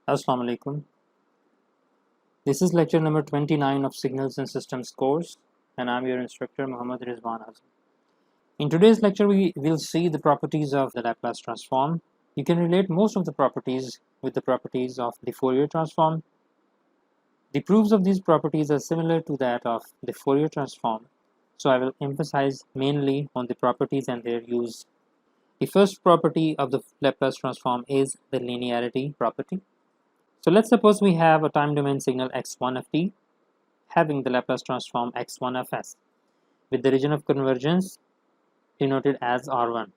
Assalamu alaikum. This is lecture number 29 of Signals and Systems course, and I'm your instructor Muhammad Rizwan Azam. In today's lecture, we will see the properties of the Laplace transform. You can relate most of the properties with the properties of the Fourier transform. The proofs of these properties are similar to that of the Fourier transform, so I will emphasize mainly on the properties and their use. The first property of the Laplace transform is the linearity property. So let's suppose we have a time domain signal x1 of t having the Laplace transform x1 of s with the region of convergence denoted as R1.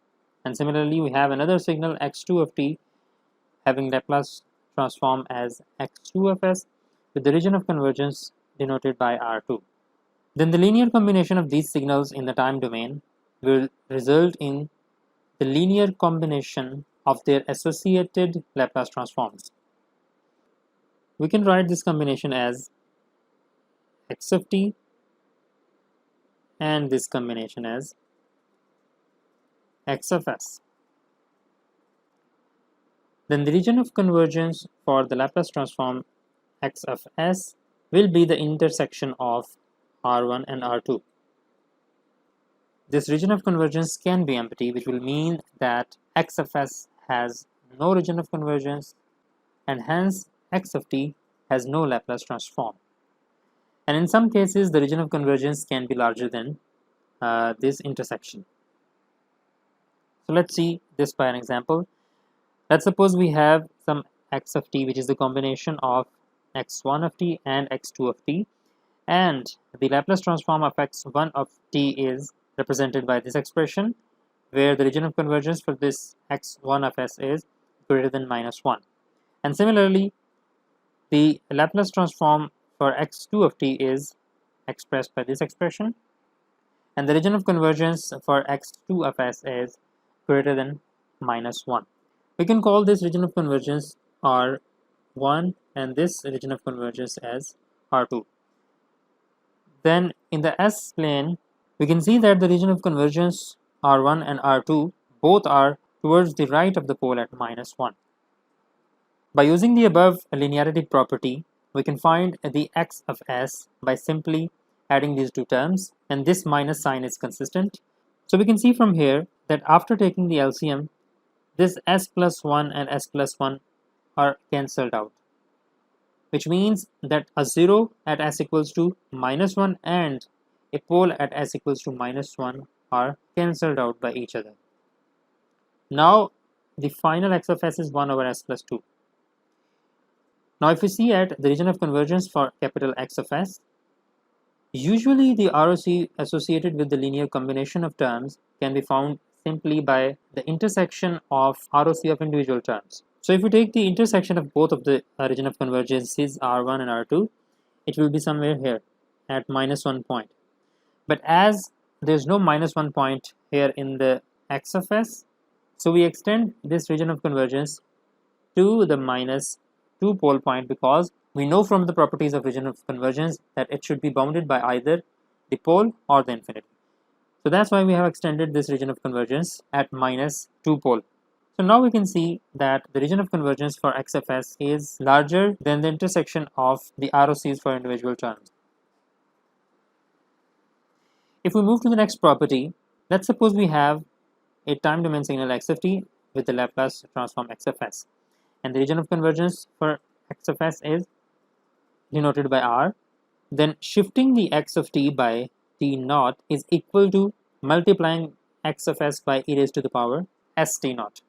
And similarly, we have another signal x2 of t having Laplace transform as x2 of s with the region of convergence denoted by R2. Then the linear combination of these signals in the time domain will result in the linear combination of their associated Laplace transforms. We can write this combination as x of t and this combination as x of s. Then the region of convergence for the Laplace transform x of s will be the intersection of R1 and R2. This region of convergence can be empty, which will mean that x of s has no region of convergence and hence x of t has no Laplace transform. And in some cases, the region of convergence can be larger than this intersection. So let's see this by an example. Let's suppose we have some x of t, which is the combination of x1 of t and x2 of t, and the Laplace transform of x1 of t is represented by this expression, where the region of convergence for this x1 of s is greater than -1. And similarly, the Laplace transform for x2 of t is expressed by this expression, and the region of convergence for x2 of s is greater than -1. We can call this region of convergence R1 and this region of convergence as R2. Then in the S plane, we can see that the region of convergence R1 and R2 both are towards the right of the pole at -1. By using the above linearity property, we can find the x of s by simply adding these two terms, and this minus sign is consistent. So we can see from here that after taking the LCM, this s plus 1 and s plus 1 are cancelled out, which means that a 0 at s equals to -1 and a pole at s equals to -1 are cancelled out by each other. Now the final x of s is 1 over s plus 2. Now if we see at the region of convergence for capital X of s, usually the ROC associated with the linear combination of terms can be found simply by the intersection of ROC of individual terms. So if we take the intersection of both of the region of convergences R1 and R2, it will be somewhere here at -1 point. But as there is no -1 point here in the X of s, so we extend this region of convergence to the -2 pole point, because we know from the properties of region of convergence that it should be bounded by either the pole or the infinity. So that's why we have extended this region of convergence at -2 pole. So now we can see that the region of convergence for X of s is larger than the intersection of the ROCs for individual terms. If we move to the next property, let's suppose we have a time domain signal x of t with the Laplace transform x of s, and the region of convergence for x of s is denoted by R. Then shifting the x of t by t naught is equal to multiplying x of s by e raised to the power s t naught.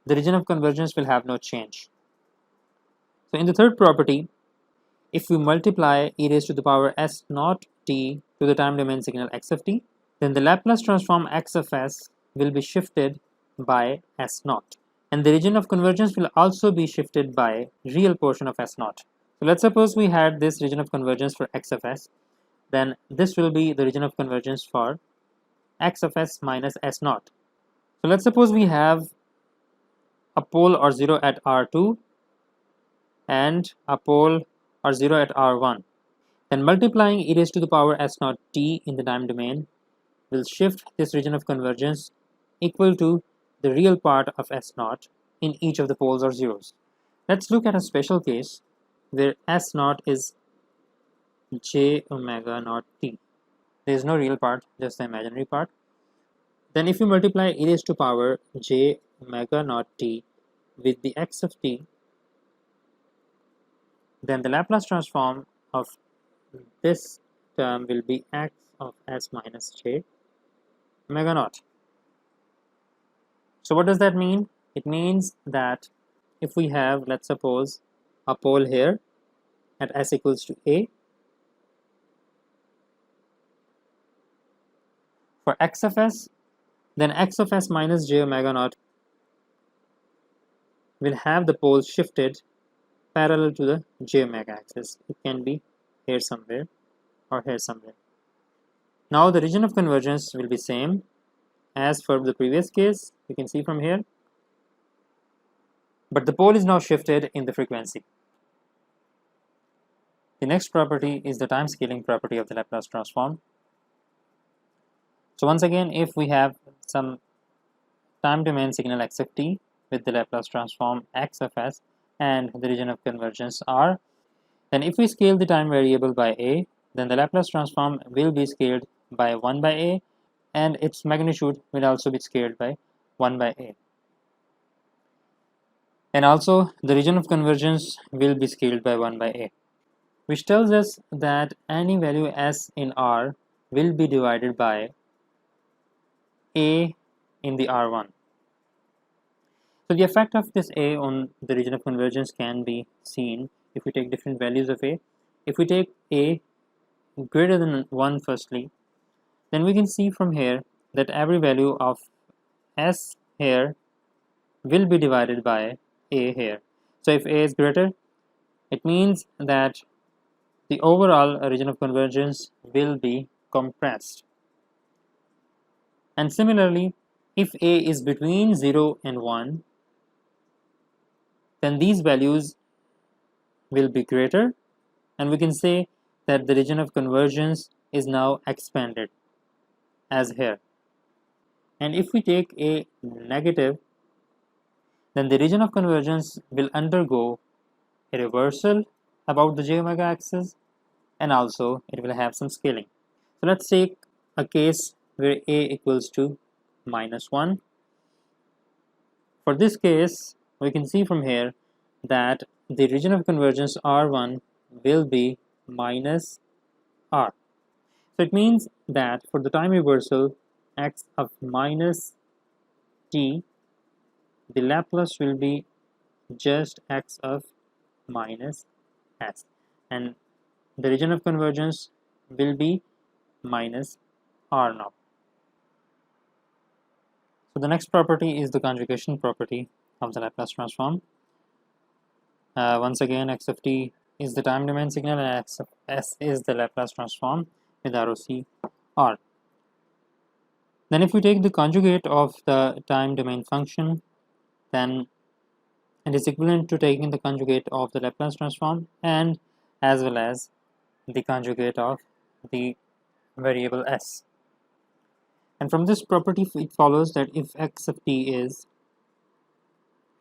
The region of convergence will have no change. So in the third property, if we multiply e raised to the power s naught t to the time domain signal x of t, then the Laplace transform x of s will be shifted by s naught, and the region of convergence will also be shifted by real portion of s naught. So let's suppose we had this region of convergence for x of s, then this will be the region of convergence for x of s minus s naught. So let's suppose we have a pole or 0 at R2 and a pole or 0 at R1. Then multiplying e raised to the power s naught t in the time domain will shift this region of convergence equal to the real part of s naught in each of the poles or zeros. Let's look at a special case where S naught is j omega naught t. There is no real part, just the imaginary part. Then if you multiply e raised to power j omega naught t with the x of t, then the Laplace transform of this term will be x of s minus j omega naught. So what does that mean? It means that if we have, let's suppose, a pole here at s equals to a, for x of s, then x of s minus j omega naught will have the poles shifted parallel to the j omega axis. It can be here somewhere or here somewhere. Now the region of convergence will be same as for the previous case, you can see from here, but the pole is now shifted in the frequency. The next property is the time scaling property of the Laplace transform. So once again, if we have some time domain signal x of t with the Laplace transform x of s and the region of convergence R, then if we scale the time variable by a, then the Laplace transform will be scaled by 1 by a, and its magnitude will also be scaled by 1 by a. And also the region of convergence will be scaled by 1 by a, which tells us that any value s in R will be divided by a in the R1. So the effect of this a on the region of convergence can be seen if we take different values of a. If we take a greater than 1 firstly, then we can see from here that every value of s here will be divided by a here. So if a is greater, it means that the overall region of convergence will be compressed. And similarly, if a is between 0 and 1, then these values will be greater, and we can say that the region of convergence is now expanded as here. And if we take a negative, then the region of convergence will undergo a reversal about the j omega axis, and also it will have some scaling. So let's take a case where a equals to minus 1. For this case, we can see from here that the region of convergence R1 will be minus R. So it means that for the time reversal x of minus t, the Laplace will be just x of minus s, and the region of convergence will be minus R now. So the next property is the conjugation property of the Laplace transform. Once again, x of t is the time domain signal and x of s is the Laplace transform with ROC R. Then if we take the conjugate of the time domain function, then it is equivalent to taking the conjugate of the Laplace transform and as well as the conjugate of the variable s. And from this property it follows that if x of t is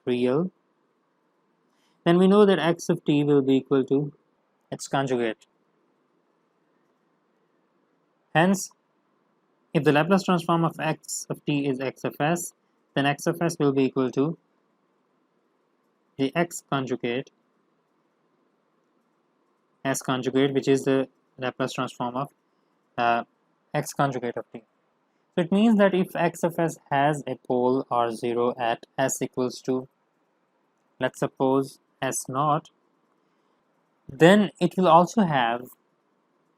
real, then we know that x of t will be equal to its conjugate. Hence, if the Laplace transform of x of t is x of s, then x of s will be equal to the x conjugate s conjugate, which is the Laplace transform of x conjugate of t. So it means that if x of s has a pole R0 at s equals to, let's suppose, s naught, then it will also have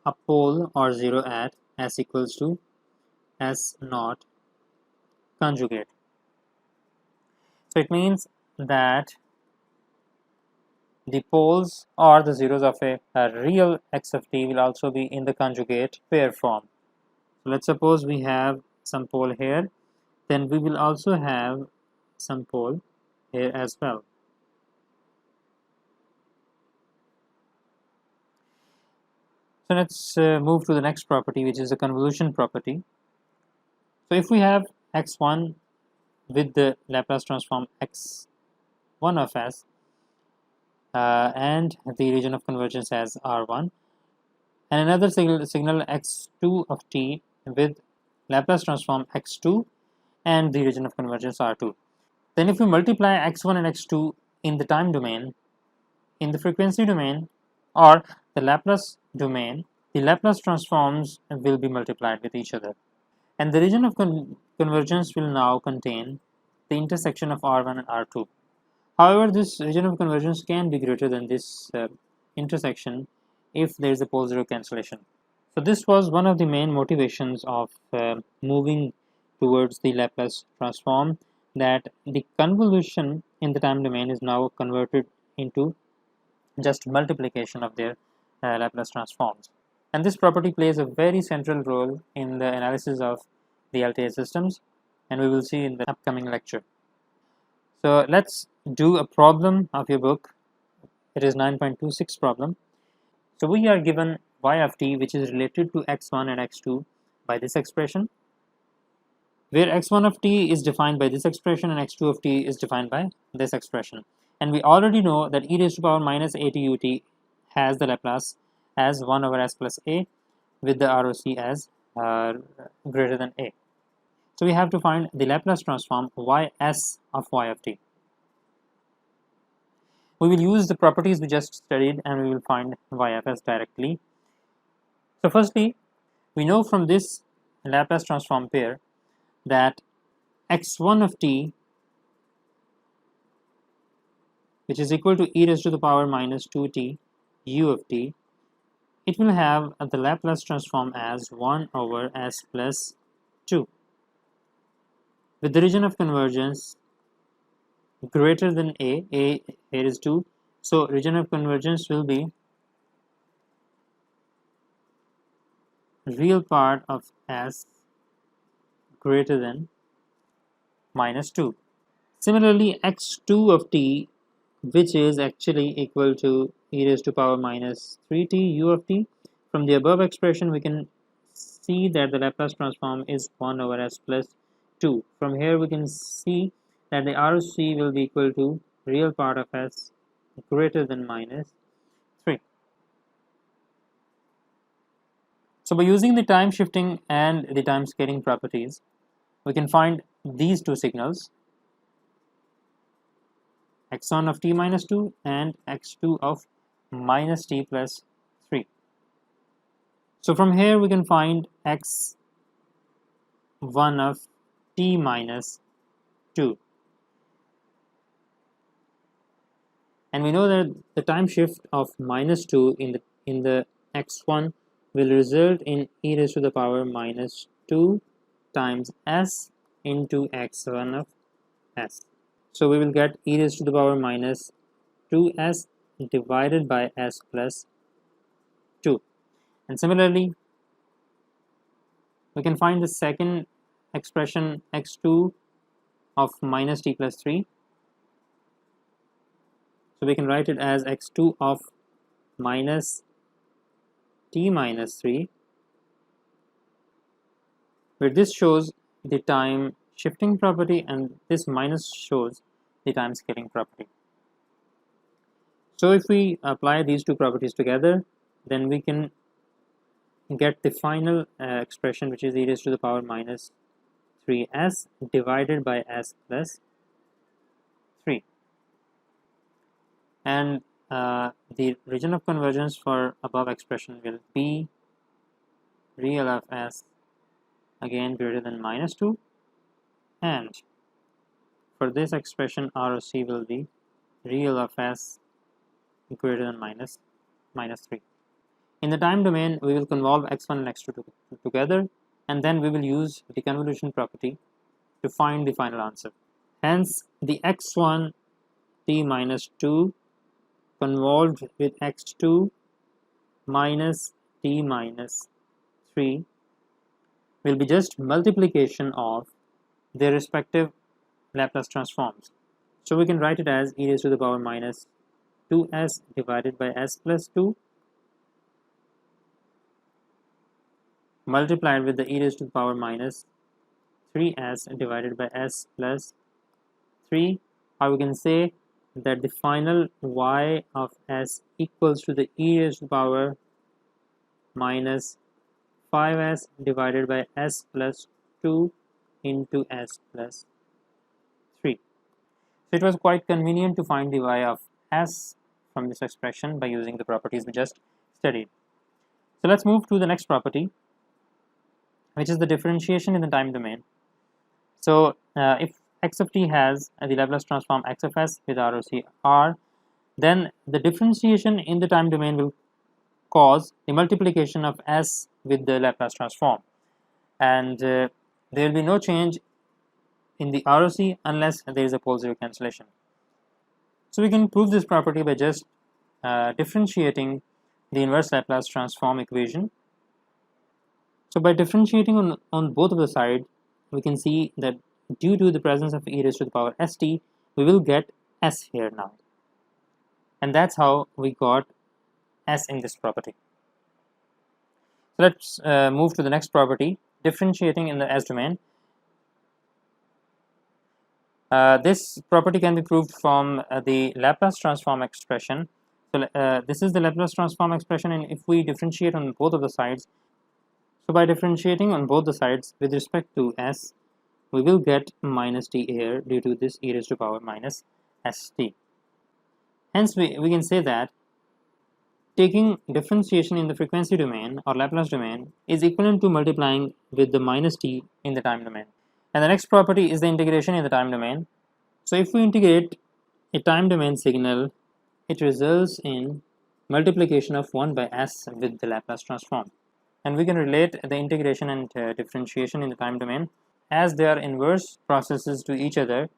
a pole R0 at s equals to s naught conjugate. So it means that the poles or the zeros of a real x of t will also be in the conjugate pair form. So let's suppose we have some pole here, then we will also have some pole here as well. So let's move to the next property, which is the convolution property. So if we have x1 with the Laplace transform x1 of s, and the region of convergence as R1, and another signal x2 of t with Laplace transform x2 and the region of convergence R2. Then if we multiply x1 and x2 in the time domain, in the frequency domain, or the Laplace domain, the Laplace transforms will be multiplied with each other. And the region of convergence will now contain the intersection of R1 and R2. However, this region of convergence can be greater than this intersection if there is a pole zero cancellation. So this was one of the main motivations of moving towards the Laplace transform, that the convolution in the time domain is now converted into just multiplication of their Laplace transforms. And this property plays a very central role in the analysis of the LTI systems, and we will see in the upcoming lecture. So let's do a problem of your book. It is 9.26 problem. So we are given y of t, which is related to x1 and x2 by this expression, where x1 of t is defined by this expression and x2 of t is defined by this expression. And we already know that e raised to power minus a t ut has the Laplace as 1 over s plus a with the ROC as greater than a. So we have to find the Laplace transform ys of y of t. We will use the properties we just studied and we will find y of s directly. So firstly, we know from this Laplace transform pair that x1 of t, which is equal to e raised to the power minus 2t u of t, it will have the Laplace transform as 1 over s plus 2 with the region of convergence greater than a here is 2, so region of convergence will be real part of s greater than minus 2. Similarly, x2 of t, which is actually equal to e raised to power minus 3t u of t, from the above expression we can see that the Laplace transform is 1 over s plus 2. From here we can see that the ROC will be equal to real part of s greater than minus 3. So by using the time shifting and the time scaling properties, we can find these two signals, x1 of t minus 2 and x2 of minus t plus 3. So from here we can find x1 of t minus 2. And we know that the time shift of minus 2 in the x1 will result in e raised to the power minus 2 times s into x1 of s. So we will get e raised to the power minus 2s divided by s plus 2. And similarly, we can find the second expression x2 of minus t plus 3. So we can write it as x2 of minus t minus 3, where this shows the time shifting property and this minus shows the time scaling property. So if we apply these two properties together, then we can get the final expression, which is e raised to the power minus 3s divided by s plus 3. And the region of convergence for above expression will be real of s again greater than minus 2, and for this expression ROC will be real of s greater than minus 3. In the time domain, we will convolve x1 and x2 together, and then we will use the convolution property to find the final answer. Hence, the x1 t minus 2 convolved with x2 minus t minus 3 will be just multiplication of their respective Laplace transforms. So we can write it as e raised to the power minus 2s divided by s plus 2 multiplied with the e raised to the power minus 3s divided by s plus 3, or we can say that the final y of s equals to the e raised to the power minus 5s divided by s plus 2 into s plus 3. So it was quite convenient to find the y of s from this expression by using the properties we just studied. So let's move to the next property, which is the differentiation in the time domain. So if x of t has the Laplace transform x of s with ROC R, then the differentiation in the time domain will cause the multiplication of s with the Laplace transform, and there will be no change in the ROC unless there is a pole zero cancellation. So we can prove this property by just differentiating the inverse Laplace transform equation. So by differentiating on both of the sides, we can see that due to the presence of e raised to the power st, we will get s here now, and that's how we got s in this property. So let's move to the next property, differentiating in the s domain. This property can be proved from the Laplace transform expression. So this is the Laplace transform expression, and if we differentiate on both of the sides, so by differentiating on both the sides with respect to s, we will get minus t here due to this e raised to power minus st. Hence we can say that taking differentiation in the frequency domain or Laplace domain is equivalent to multiplying with the minus t in the time domain. And the next property is the integration in the time domain. So if we integrate a time domain signal, it results in multiplication of 1 by s with the Laplace transform. And we can relate the integration and differentiation in the time domain as they are inverse processes to each other.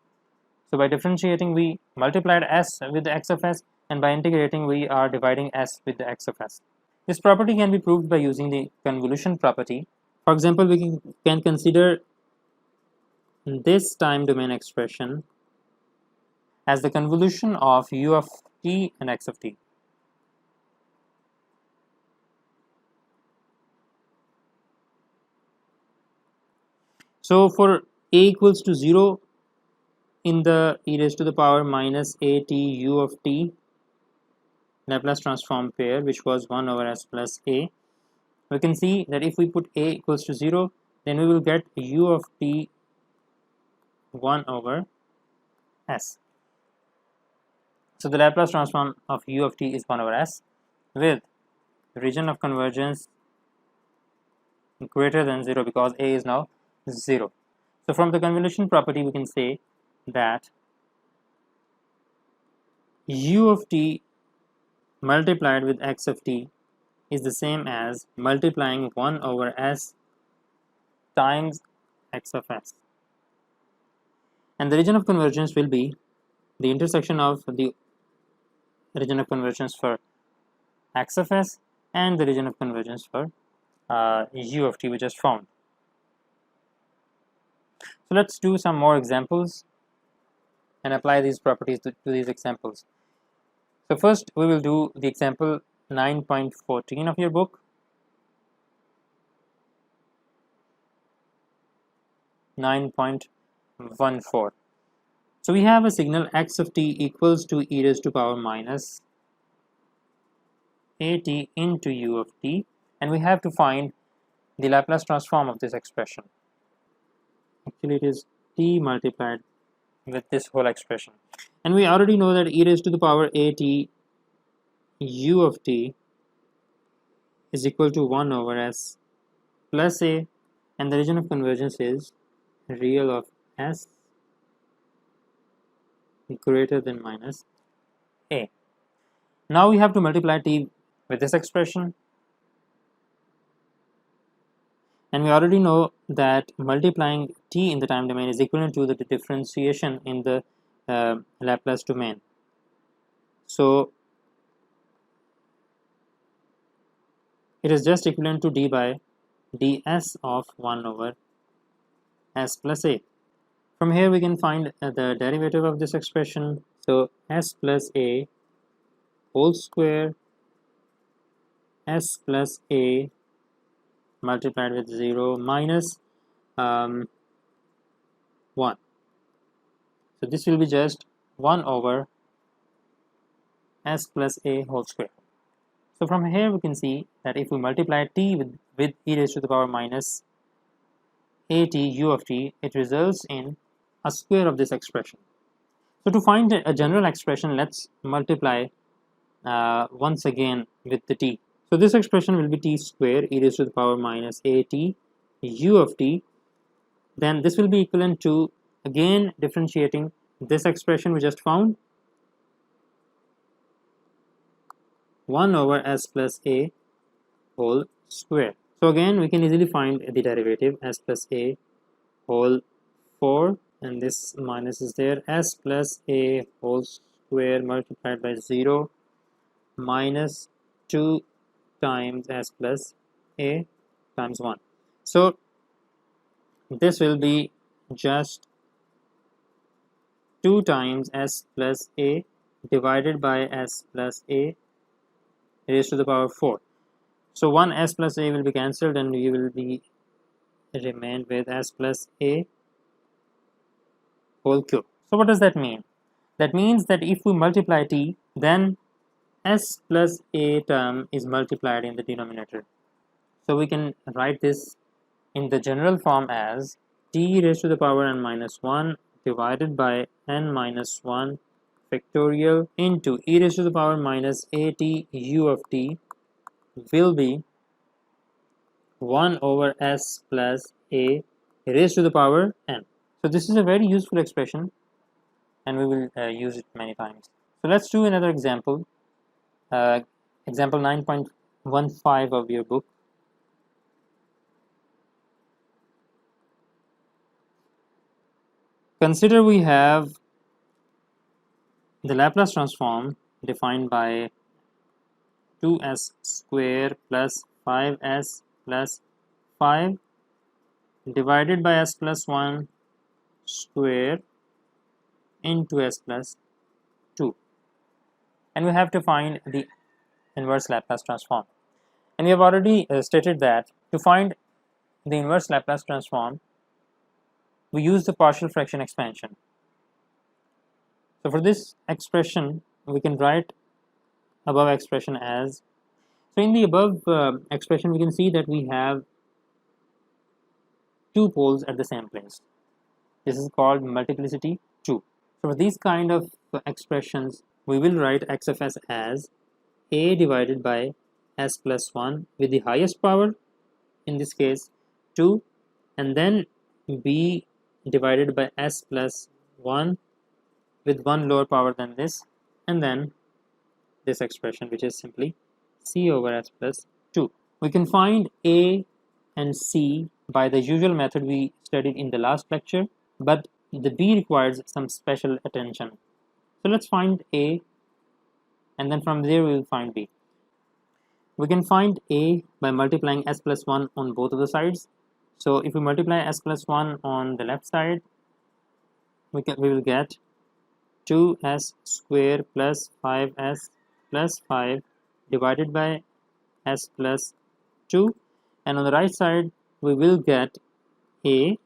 So by differentiating, we multiplied s with the x of s, and by integrating, we are dividing s with the x of s. This property can be proved by using the convolution property. For example, we can consider this time domain expression as the convolution of u of t and x of t. So for a equals to 0 in the e raised to the power minus at u of t Laplace transform pair, which was 1 over s plus a, we can see that if we put a equals to 0, then we will get u of t 1 over s. So the Laplace transform of u of t is 1 over s with region of convergence greater than 0 because a is now 0. So from the convolution property, we can say that u of t multiplied with x of t is the same as multiplying 1 over s times x of s. And the region of convergence will be the intersection of the region of convergence for x of s and the region of convergence for u of t we just found. So let's do some more examples and apply these properties to these examples. So first we will do the example 9.14 of your book. 9.14. So we have a signal x of t equals to e raised to power minus at into u of t, and we have to find the Laplace transform of this expression. Actually it is t multiplied with this whole expression, and we already know that e raised to the power at u of t is equal to 1 over s plus a, and the region of convergence is real of s greater than minus a. Now we have to multiply t with this expression, and we already know that multiplying t in the time domain is equivalent to the differentiation in the Laplace domain. So it is just equivalent to d by ds of 1 over s plus a. From here we can find the derivative of this expression. So s plus a whole square s plus a multiplied with 0 minus 1. So this will be just 1 over s plus a whole square. So from here we can see that if we multiply t with e raised to the power minus at u of t, it results in a square of this expression. So to find a general expression, let's multiply once again with the t. So this expression will be t square e raised to the power minus at u of t. Then this will be equivalent to, again differentiating this expression we just found, 1 over s plus a whole square. So again we can easily find the derivative, s plus a whole 4, and this minus is there, s plus a whole square multiplied by 0 minus 2 times s plus a times 1. So this will be just 2 times s plus a divided by s plus a raised to the power 4. So 1 s plus a will be cancelled and you will be remain with s plus a whole cube. So what does that mean? That means that if we multiply t, then s plus a term is multiplied in the denominator. So we can write this in the general form as t raised to the power n minus 1 divided by n minus 1 factorial into e raised to the power minus at u of t will be 1 over s plus a raised to the power n. So this is a very useful expression and we will use it many times. So let's do another example, example 9.15 of your book. Consider we have the Laplace transform defined by 2s square plus 5s plus 5 divided by s plus 1 square into s plus 2, and we have to find the inverse Laplace transform. And we have already stated that to find the inverse Laplace transform we use the partial fraction expansion. So for this expression we can write above expression as, so in the above expression we can see that we have two poles at the same place. This is called multiplicity 2. So for these kind of expressions we will write x of s as a divided by s plus 1 with the highest power, in this case 2, and then b divided by s plus 1 with one lower power than this, and then this expression which is simply c over s plus 2. We can find a and c by the usual method we studied in the last lecture, but the b requires some special attention. So let's find a, and then from there we will find b. We can find a by multiplying s plus 1 on both of the sides. So if we multiply s plus 1 on the left side, we will get 2s square plus 5s plus 5 divided by s plus 2, and on the right side we will get a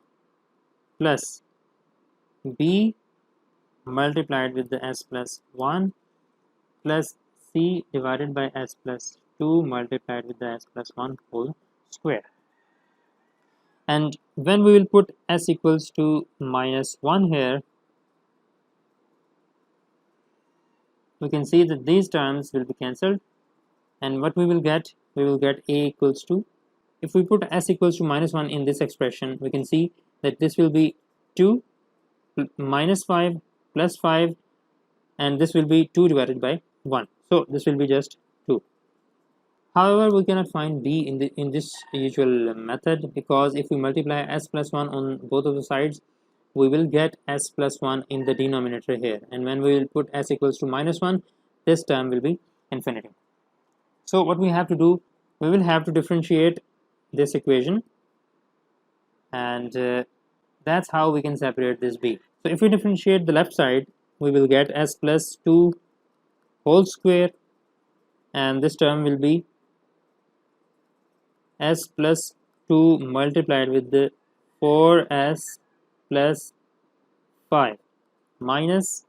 plus b multiplied with the s plus 1 plus c divided by s plus 2 multiplied with the s plus 1 whole square. And when we will put s equals to minus 1 here, we can see that these terms will be cancelled, and what we will get a equals to, if we put s equals to minus 1 in this expression, we can see that this will be 2 minus 5 plus 5, and this will be 2 divided by 1. So this will be just 2. However, we cannot find b in this usual method, because if we multiply s plus 1 on both of the sides, we will get s plus 1 in the denominator here, and when we will put s equals to minus 1, this term will be infinity. So what we have to do, we will have to differentiate this equation, and that's how we can separate this b. So if we differentiate the left side, we will get s plus 2 whole square, and this term will be s plus 2 multiplied with the 4s plus 5 minus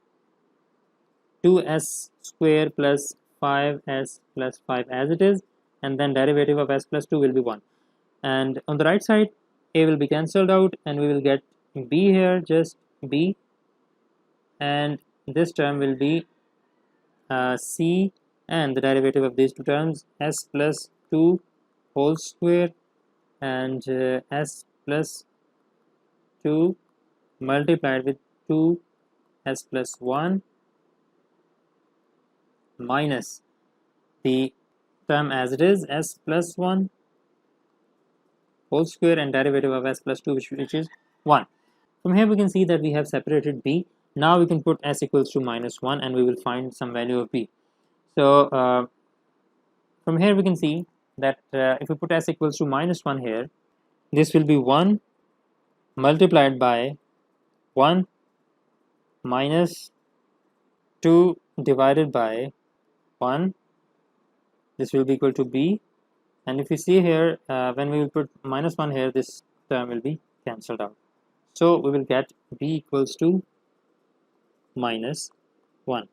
2s square plus 5s plus 5 as it is, and then derivative of s plus 2 will be 1. And on the right side, a will be cancelled out and we will get b here, just b, and this term will be c, and the derivative of these two terms s plus 2 whole square and s plus 2 multiplied with 2 s plus 1 minus the term as it is s plus 1 whole square and derivative of s plus 2 which is 1. From here we can see that we have separated b. Now we can put s equals to minus 1 and we will find some value of b. So from here we can see that if we put s equals to minus 1 here, this will be 1 multiplied by 1 minus 2 divided by 1. This will be equal to b, and if you see here, when we will put minus 1 here, this term will be cancelled out. So we will get b equals to minus 1.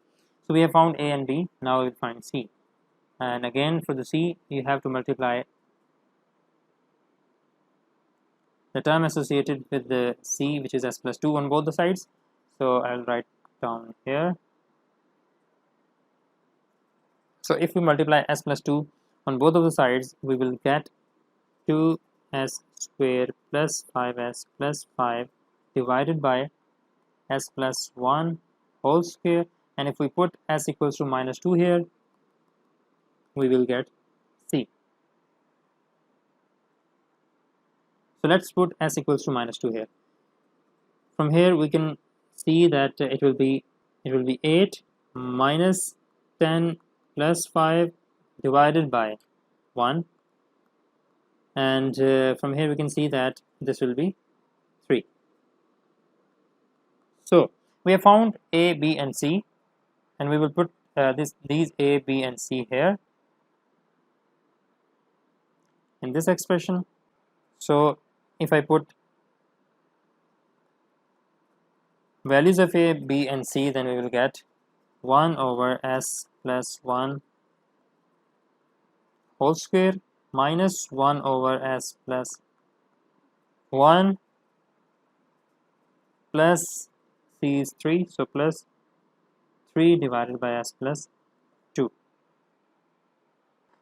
So we have found a and b. Now we will find c, and again for the c you have to multiply the term associated with the c, which is s plus 2, on both the sides. So I'll write down here. So if we multiply s plus 2 on both of the sides, we will get 2s square plus 5s plus 5 divided by s plus 1 whole square, and if we put s equals to minus 2 here, we will get c. So let's put s equals to minus 2 here. From here we can see that it will be 8 minus 10 plus 5 divided by 1, and from here we can see that this will be 3. So we have found a, b and c, and we will put these a, b and c here in this expression. So if I put values of a, b and c, then we will get 1 over s plus 1 whole square minus 1 over s plus 1 plus c is 3, so plus 3 divided by s plus 2.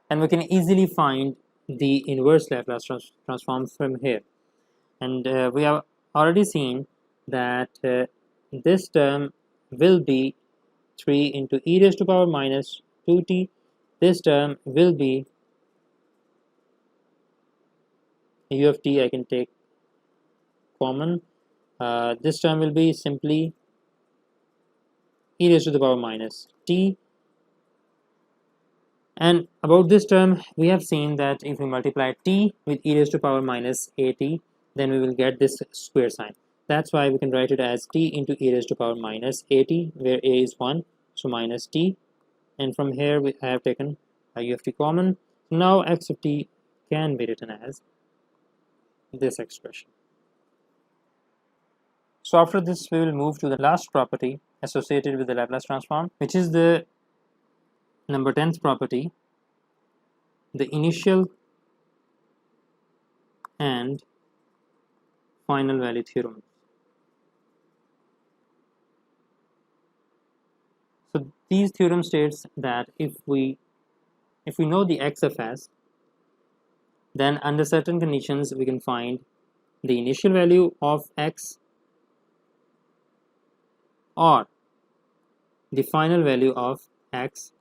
And we can easily find the inverse Laplace transform from here. And we have already seen that this term will be 3 into e raised to power minus 2t. This term will be u of t, I can take common. This term will be simply e raised to the power minus t. And about this term, we have seen that if we multiply t with e raised to power minus at, then we will get this square sign. That's why we can write it as t into e raised to power minus at, where a is 1, so minus t. And from here we have taken a u of t common. Now x of t can be written as this expression. So after this, we will move to the last property associated with the Laplace transform, which is the number 10th property, the initial and final value theorem. So these theorem states that if we know the x of s, then under certain conditions we can find the initial value of x or the final value of x,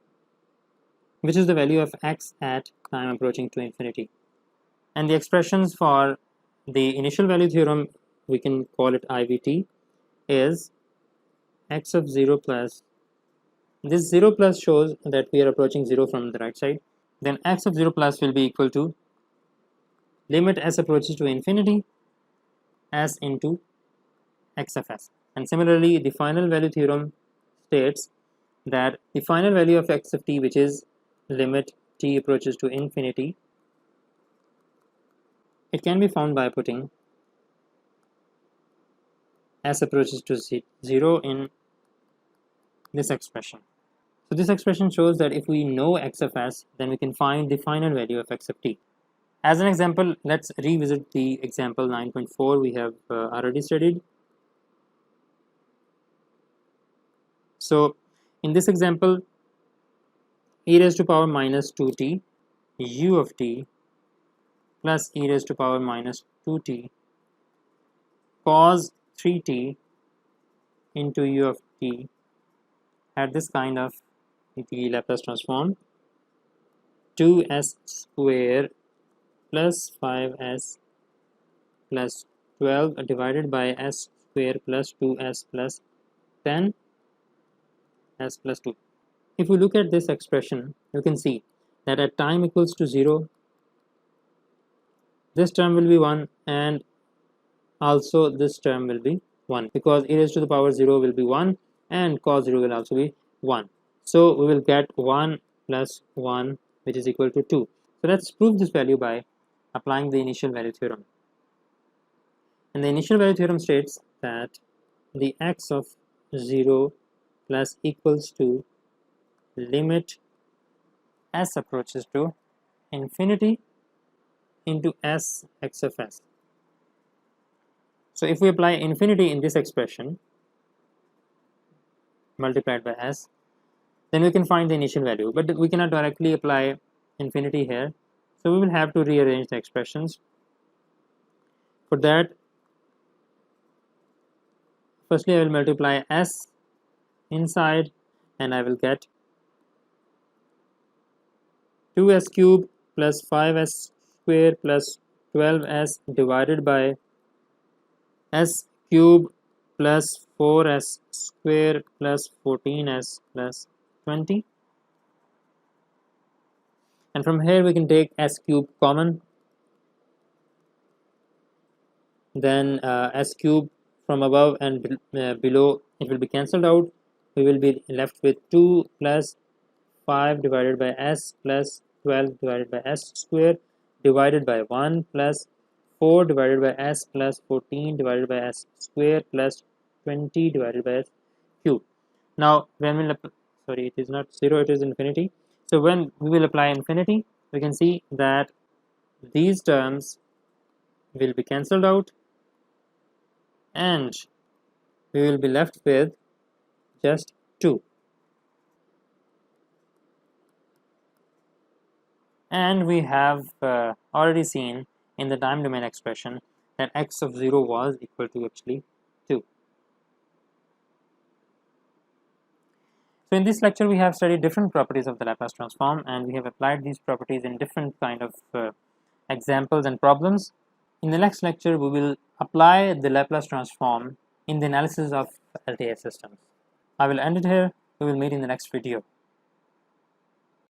which is the value of x at time approaching to infinity. And the expressions for the initial value theorem, we can call it IVT, is x of 0 plus, this 0 plus shows that we are approaching 0 from the right side, then x of 0 plus will be equal to limit s approaches to infinity s into x of s. And similarly, the final value theorem states that the final value of x of t, which is limit t approaches to infinity, it can be found by putting s approaches to 0 in this expression. So this expression shows that if we know x of s, then we can find the final value of x of t. As an example, let's revisit the example 9.4 we have already studied. So in this example, e raised to power minus 2t u of t plus e raised to power minus 2t cos 3t into u of t had this kind of the Laplace transform 2s square plus 5s plus 12 divided by s square plus 2s plus 10 s plus 2. If we look at this expression, you can see that at time equals to 0, this term will be 1 and also this term will be 1, because e raised to the power 0 will be 1 and cos 0 will also be 1. So we will get 1 plus 1, which is equal to 2. So let's prove this value by applying the initial value theorem. And the initial value theorem states that the x of 0 plus equals to limit s approaches to infinity into s x of s. So if we apply infinity in this expression multiplied by s, then we can find the initial value, but we cannot directly apply infinity here, so we will have to rearrange the expressions. For that, firstly I will multiply s inside and I will get 2s cube plus 5s square plus 12s divided by s cube plus 4s square plus 14s plus 20, and from here we can take s cube common, then s cube from above and below it will be cancelled out. We will be left with 2 plus 5 divided by s plus 12 divided by s square divided by 1 plus 4 divided by s plus 14 divided by s square plus 20 divided by s cube. Now when we sorry, it is not 0, it is infinity. So when we will apply infinity, we can see that these terms will be cancelled out and we will be left with just 2. And we have already seen in the time domain expression that x of 0 was equal to actually 2. So in this lecture we have studied different properties of the Laplace transform, and we have applied these properties in different kind of examples and problems. In the next lecture we will apply the Laplace transform in the analysis of LTI systems. I will end it here. We will meet in the next video.